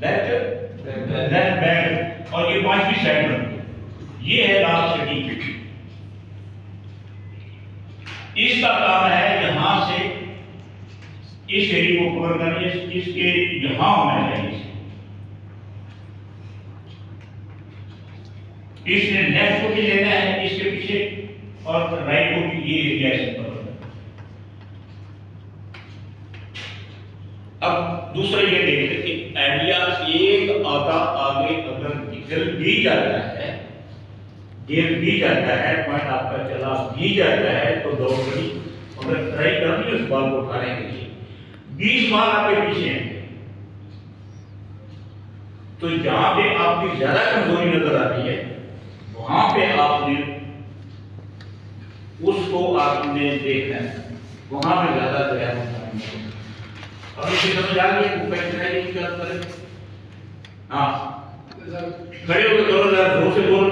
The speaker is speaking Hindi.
लेफ्ट लेफ्ट बैक, और ये पांचवी साइड बनती है। ये है लास्ट शेडिंग। इसका काम है यहां से इस एरिया को कवर करनी, इसके यहां होना चाहिए। इसने लेफ्ट को भी लेना है इसके पीछे, और राइट को भी। ये एरिया से कवर करना। अब दूसरा ये देखते कि एरिया एक आधा आगे अगर निकल भी जाता है, गिर भी जाता है, पॉइंट आपका चला भी जाता है, तो डॉक्टरी अगर ट्राई करनी उस बाल को उठाने के लिए 20 बाल आपके पीछे हैं, तो जहां पे आपकी ज्यादा कमजोरी नजर आती है वहां पे आपने उसको आपने देखना है, वहां पे ज्यादा जो है अब इसे समझ आ गया कि पैटर्न क्या करें। हाँ खड़े होकर दोनों जोर से बोल।